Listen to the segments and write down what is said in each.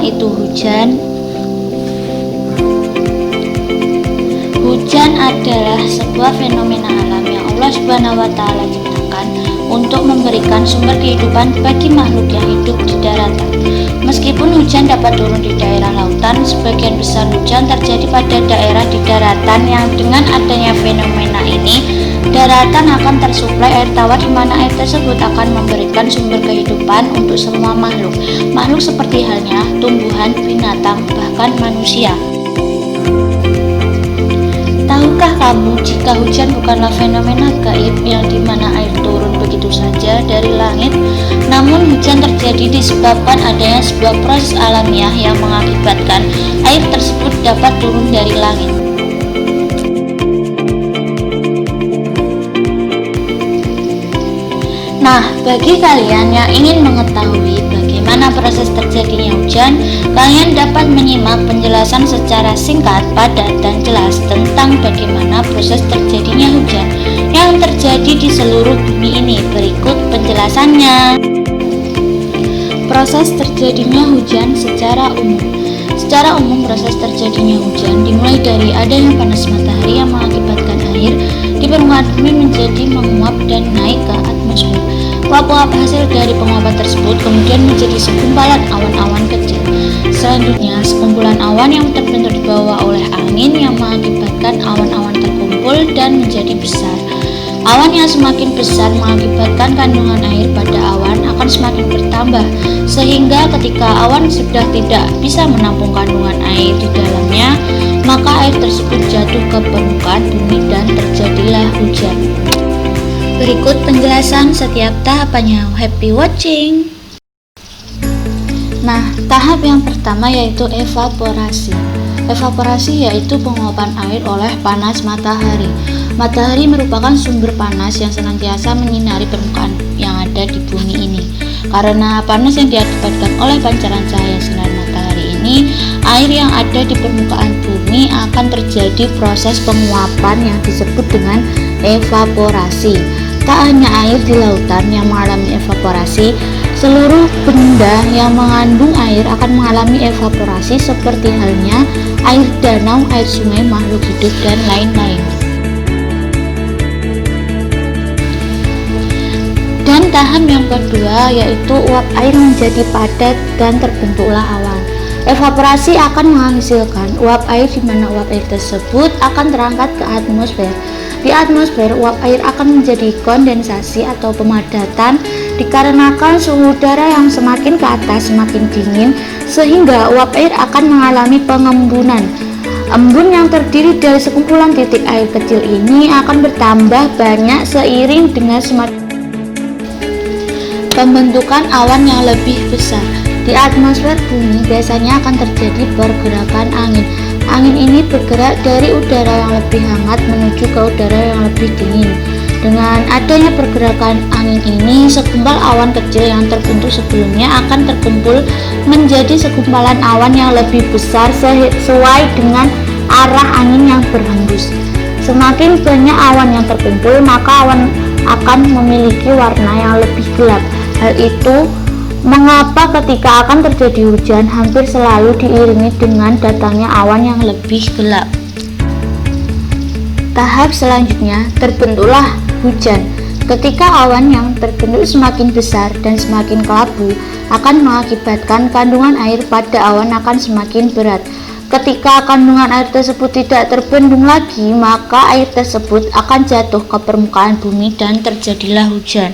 itu hujan? Hujan adalah sebuah fenomena alam yang Allah Subhanahu wa Ta'ala ciptakan untuk memberikan sumber kehidupan bagi makhluk yang hidup di daratan. Meskipun hujan dapat turun di daerah lautan, sebagian besar hujan terjadi pada daerah di daratan yang dengan adanya fenomena ini, daratan akan tersuplai air tawar di mana air tersebut akan memberikan sumber kehidupan untuk semua makhluk. Makhluk seperti halnya tumbuhan, binatang, bahkan manusia. Tahukah kamu jika hujan bukanlah fenomena gaib yang dimana air turun begitu saja dari langit, namun hujan terjadi disebabkan adanya sebuah proses alamiah yang mengakibatkan air tersebut dapat turun dari langit. Nah, bagi kalian yang ingin mengetahui bagaimana proses terjadinya hujan, kalian dapat menyimak penjelasan secara singkat, padat, dan jelas tentang bagaimana proses terjadinya hujan yang terjadi di seluruh bumi ini. Berikut penjelasannya. Proses terjadinya hujan secara umum. Secara umum, proses terjadinya hujan dimulai dari adanya panas matahari yang mengakibatkan air di permukaan bumi menjadi menguap dan naik ke atmosfer. Uap-uap hasil dari penguapan tersebut kemudian menjadi segumpalan awan-awan kecil. Selanjutnya, sekumpulan awan yang terbentuk dibawa oleh angin yang mengakibatkan awan-awan terkumpul dan menjadi besar. Awan yang semakin besar mengakibatkan kandungan air pada awan akan semakin bertambah, sehingga ketika awan sudah tidak bisa menampung kandungan air di dalamnya, maka air tersebut jatuh ke permukaan bumi dan terjadilah hujan. Berikut penjelasan setiap tahapannya. Happy watching! Nah, tahap yang pertama yaitu evaporasi. Evaporasi yaitu penguapan air oleh panas matahari. Matahari merupakan sumber panas yang senantiasa menyinari permukaan yang ada di bumi ini. Karena panas yang diakibatkan oleh pancaran cahaya sinar matahari ini, air yang ada di permukaan bumi akan terjadi proses penguapan yang disebut dengan evaporasi. Tak hanya air di lautan yang mengalami evaporasi, seluruh benda yang mengandung air akan mengalami evaporasi seperti halnya air danau, air sungai, makhluk hidup, dan lain-lain. Dan tahap yang kedua yaitu uap air menjadi padat dan terbentuklah awan. Evaporasi akan menghasilkan uap air di mana uap air tersebut akan terangkat ke atmosfer. Di atmosfer, uap air akan menjadi kondensasi atau pemadatan dikarenakan suhu udara yang semakin ke atas semakin dingin, sehingga uap air akan mengalami pengembunan. Embun yang terdiri dari sekumpulan titik air kecil ini akan bertambah banyak seiring dengan semakin pembentukan awan yang lebih besar. Di atmosfer bumi biasanya akan terjadi pergerakan angin. Angin ini bergerak dari udara yang lebih hangat menuju ke udara yang lebih dingin. Dengan adanya pergerakan angin ini, segumpal awan kecil yang terbentuk sebelumnya akan terkumpul menjadi segumpalan awan yang lebih besar sesuai dengan arah angin yang berhembus. Semakin banyak awan yang terkumpul, maka awan akan memiliki warna yang lebih gelap. Hal itu mengapa ketika akan terjadi hujan hampir selalu diiringi dengan datangnya awan yang lebih gelap. Tahap selanjutnya, terbentuklah hujan. Ketika awan yang terbentuk semakin besar dan semakin kelabu, akan mengakibatkan kandungan air pada awan akan semakin berat. Ketika kandungan air tersebut tidak terbendung lagi, maka air tersebut akan jatuh ke permukaan bumi dan terjadilah hujan.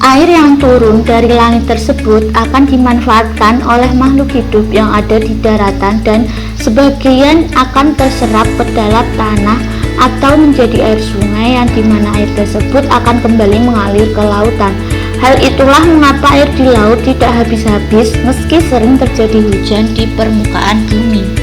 Air yang turun dari langit tersebut akan dimanfaatkan oleh makhluk hidup yang ada di daratan dan sebagian akan terserap ke dalam tanah atau menjadi air sungai yang dimana air tersebut akan kembali mengalir ke lautan. Hal itulah mengapa air di laut tidak habis-habis meski sering terjadi hujan di permukaan bumi.